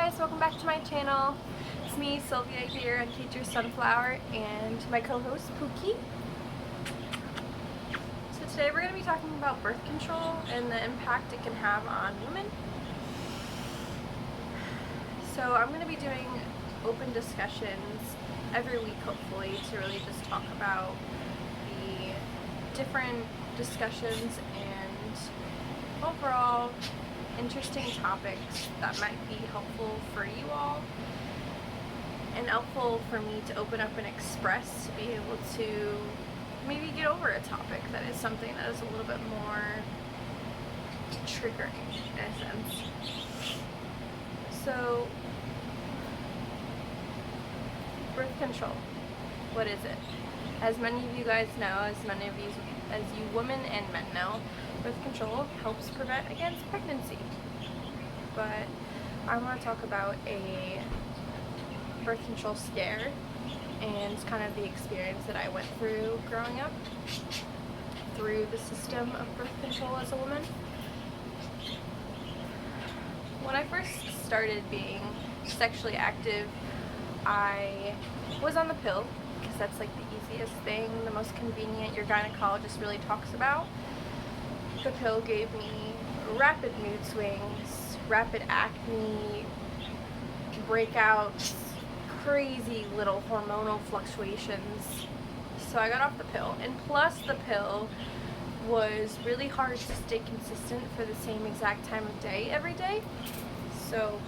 guys, welcome back to my channel. It's me, Sylvia, here on Teacher Sunflower, and my co-host, Pookie. So today we're going to be talking about birth control and the impact it can have on women. So I'm going to be doing open discussions every week, hopefully, to really just talk about the different discussions and overall interesting topics that might be helpful for you all and helpful for me to open up and express, to be able to maybe get over a topic that is something that is a little bit more triggering in a sense. So, birth control, what is it? As many of you guys know, as you women and men know, birth control helps prevent against pregnancy. But I want to talk about a birth control scare and kind of the experience that I went through growing up through the system of birth control as a woman. When I first started being sexually active, I was on the pill because that's like the easiest thing, the most convenient. Your gynecologist really talks about. The pill gave me rapid mood swings, rapid acne, breakouts, crazy little hormonal fluctuations. So I got off the pill, and plus the pill was really hard to stay consistent for the same exact time of day every day. So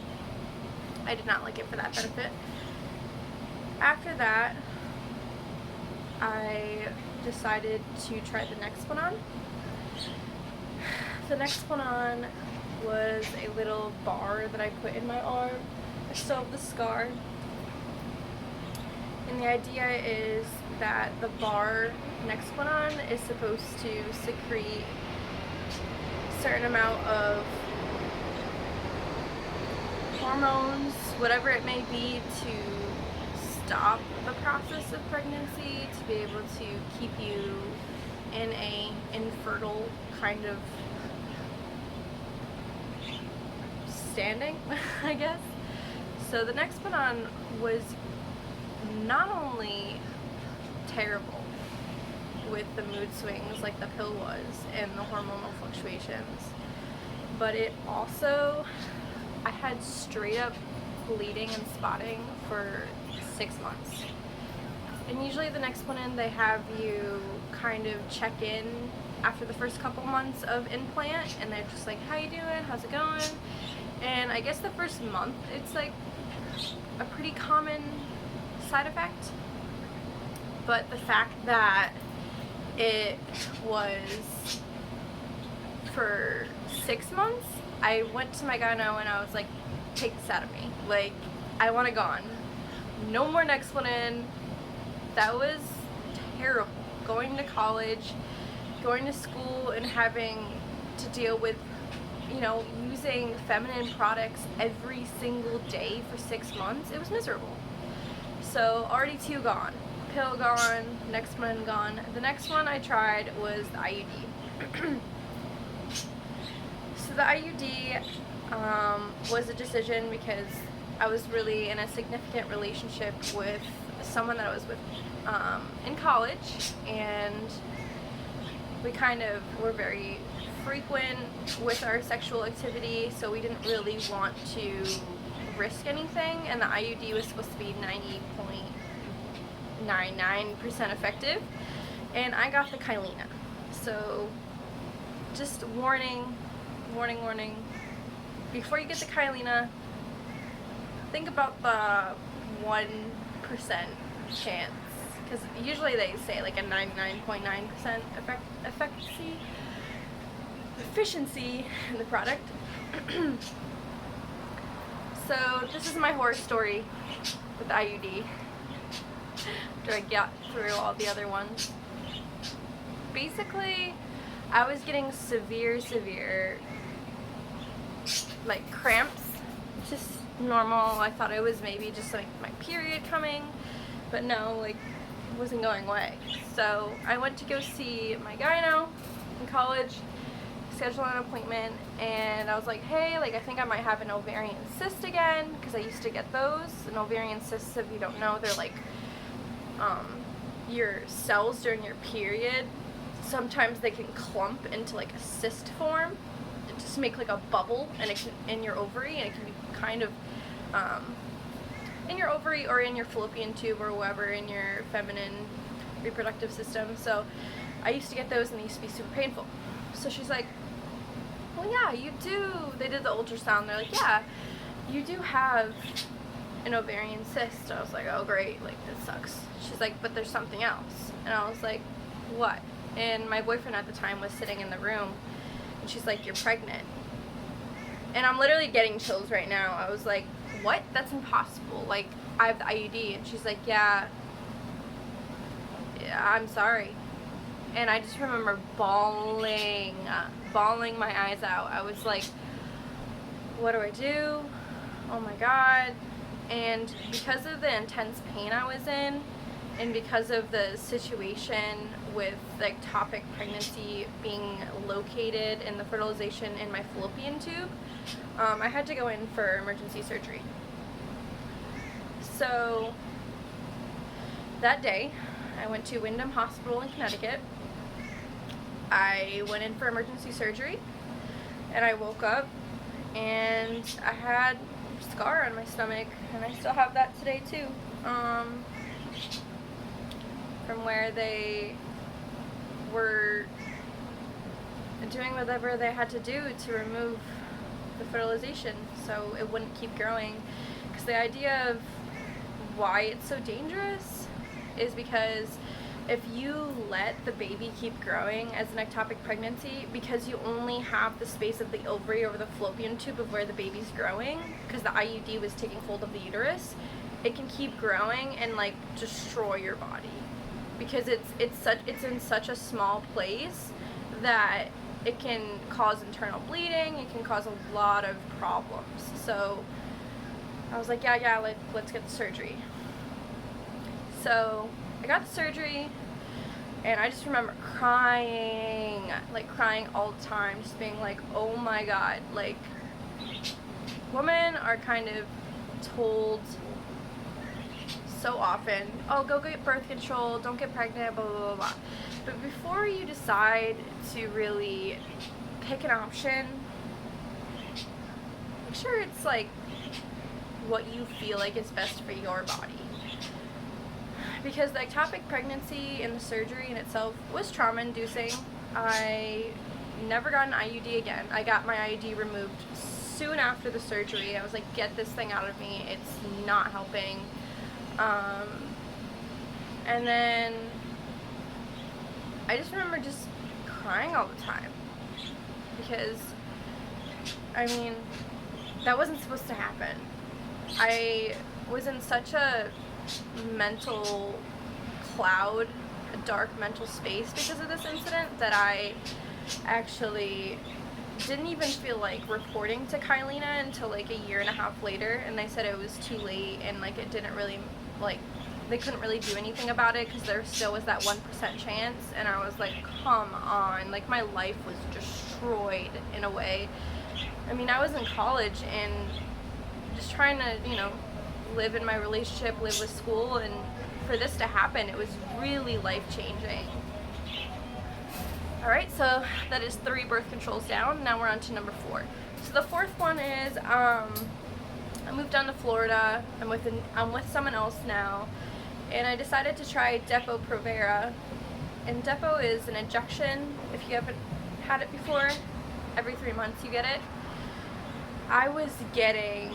I did not like it for that benefit. After that, I decided to try the Nexplanon. The Nexplanon was a little bar that I put in my arm. I still have the scar. And the idea is that the bar Nexplanon is supposed to secrete a certain amount of hormones, whatever it may be, to stop the process of pregnancy, to be able to keep you in a infertile kind of standing, I guess. So the Nexplanon was not only terrible with the mood swings like the pill was and the hormonal fluctuations, but it also, I had straight up bleeding and spotting for 6 months. And usually the Nexplanon, they have you kind of check in after the first couple months of implant, and they're just like, how you doing, how's it going? And I guess the first month, it's like a pretty common side effect. But the fact that it was for 6 months, I went to my gyno and I was like, take this out of me. Like, I want it gone. No more Nexplanon. That was terrible. Going to college, going to school, and having to deal with, using feminine products every single day for 6 months, it was miserable. So already 2 gone. Pill gone, Nexplanon gone. The next one I tried was the IUD. So the IUD was a decision because I was really in a significant relationship with someone that I was with in college, and we kind of were very frequent with our sexual activity, so we didn't really want to risk anything, and the IUD was supposed to be 90.99% effective, and I got the Kyleena. So just warning, before you get the Kyleena, think about the 1% chance, because usually they say like a 99.9% efficiency in the product. So this is my horror story with the IUD after I got through all the other ones. Basically, I was getting severe like cramps, just normal. I thought it was maybe just like my period coming, but no, like it wasn't going away. So I went to go see my gyno in college. schedule an appointment, and I was like, hey, like, I think I might have an ovarian cyst again, because I used to get those. And ovarian cysts, if you don't know, they're like your cells during your period. Sometimes they can clump into like a cyst form, just make like a bubble, and it can in your ovary, and it can be kind of in your ovary or in your fallopian tube or wherever in your feminine reproductive system. So I used to get those, and they used to be super painful. So she's like, well, yeah, you do. They did the ultrasound. They're like, yeah, you do have an ovarian cyst. I was like, oh, great. Like, this sucks. She's like, but there's something else. And I was like, what? And my boyfriend at the time was sitting in the room, and she's like, you're pregnant. And I'm literally getting chills right now. I was like, what? That's impossible. Like, I have the IUD. And she's like, yeah, I'm sorry. And I just remember bawling my eyes out. I was like, what do I do? Oh my God. And because of the intense pain I was in, and because of the situation with the ectopic pregnancy being located in the fertilization in my fallopian tube, I had to go in for emergency surgery. So that day, I went to Windham Hospital in Connecticut. I went in for emergency surgery, and I woke up, and I had a scar on my stomach, and I still have that today too, from where they were doing whatever they had to do to remove the fertilization so it wouldn't keep growing. Because the idea of why it's so dangerous is because if you let the baby keep growing as an ectopic pregnancy, because you only have the space of the ovary over the fallopian tube of where the baby's growing, because the IUD was taking hold of the uterus, it can keep growing and like destroy your body, because it's in such a small place that it can cause internal bleeding. It can cause a lot of problems. So I was like, yeah, let's get the surgery. So I got the surgery, and I just remember crying all the time, just being like, oh my God, like, women are kind of told so often, oh, go get birth control, don't get pregnant, blah, blah, blah, blah. But before you decide to really pick an option, make sure it's like what you feel like is best for your body. Because the ectopic pregnancy and the surgery in itself was trauma-inducing. I never got an IUD again. I got my IUD removed soon after the surgery. I was like, get this thing out of me. It's not helping. And then I just remember just crying all the time. Because, I mean, that wasn't supposed to happen. I was in such a mental cloud, a dark mental space because of this incident, that I actually didn't even feel like reporting to Kylina until like a year and a half later, and they said it was too late, and like it didn't really, like, they couldn't really do anything about it because there still was that 1% chance. And I was like, come on, like, my life was destroyed in a way. I mean, I was in college and just trying to, you know, live in my relationship, live with school, and for this to happen, it was really life-changing. Alright, so that is 3 birth controls down. Now we're on to number 4. So the fourth one is, I moved down to Florida. I'm with someone else now, and I decided to try Depo-Provera. And Depo is an injection. If you haven't had it before, every 3 months you get it. I was getting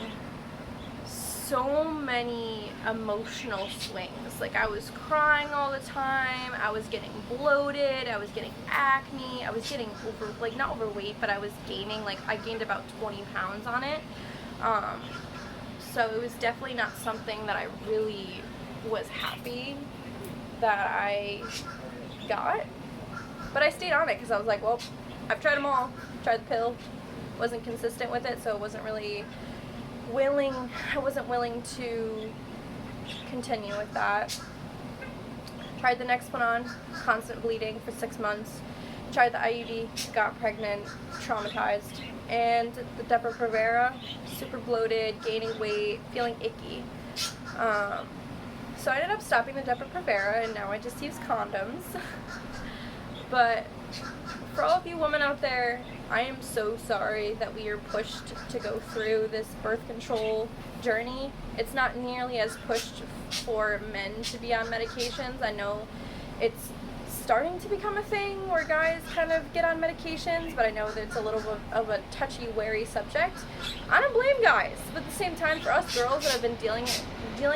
so many emotional swings. Like, I was crying all the time, I was getting bloated, I was getting acne, I was getting not overweight, but I was gaining, like, I gained about 20 pounds on it. So it was definitely not something that I really was happy that I got. But I stayed on it because I was like, well, I've tried them all. Tried the pill, wasn't consistent with it, so it wasn't really I wasn't willing to continue with that. Tried the next one on, constant bleeding for 6 months. tried the IUD, got pregnant, traumatized, and the Depo-Provera, super bloated, gaining weight, feeling icky. So I ended up stopping the Depo-Provera, and now I just use condoms. But for all of you women out there, I am so sorry that we are pushed to go through this birth control journey. It's not nearly as pushed for men to be on medications. I know it's starting to become a thing where guys kind of get on medications, but I know that it's a little bit of a touchy, wary subject. I don't blame guys, but at the same time, for us girls that have been dealing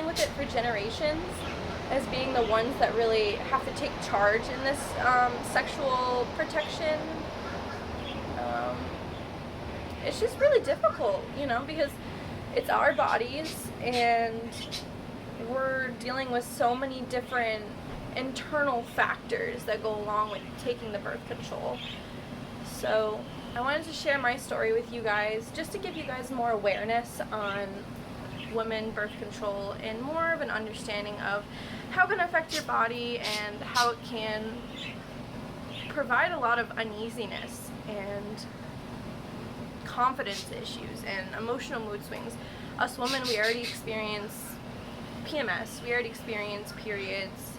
with it for generations, as being the ones that really have to take charge in this sexual protection, it's just really difficult, you know, because it's our bodies and we're dealing with so many different internal factors that go along with taking the birth control. So I wanted to share my story with you guys just to give you guys more awareness on women birth control and more of an understanding of how it can affect your body and how it can provide a lot of uneasiness and confidence issues and emotional mood swings. Us women, we already experience PMS, we already experience periods.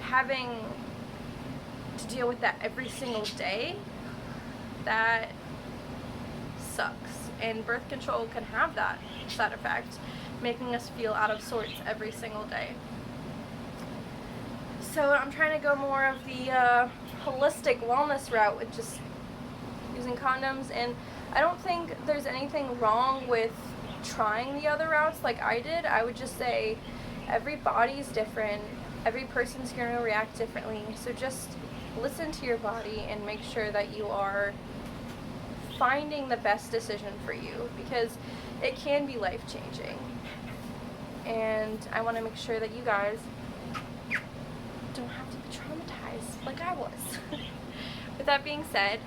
Having to deal with that every single day, that sucks. And birth control can have that side effect, making us feel out of sorts every single day. So I'm trying to go more of the holistic wellness route with just using condoms, and I don't think there's anything wrong with trying the other routes like I did. I would just say every body's different, every person's going to react differently, so just listen to your body and make sure that you are finding the best decision for you, because it can be life-changing. And I want to make sure that you guys don't have to be traumatized like I was. With that being said,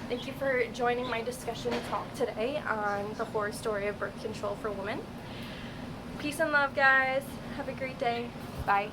thank you for joining my discussion talk today on the horror story of birth control for women. Peace and love, guys. Have a great day. Bye.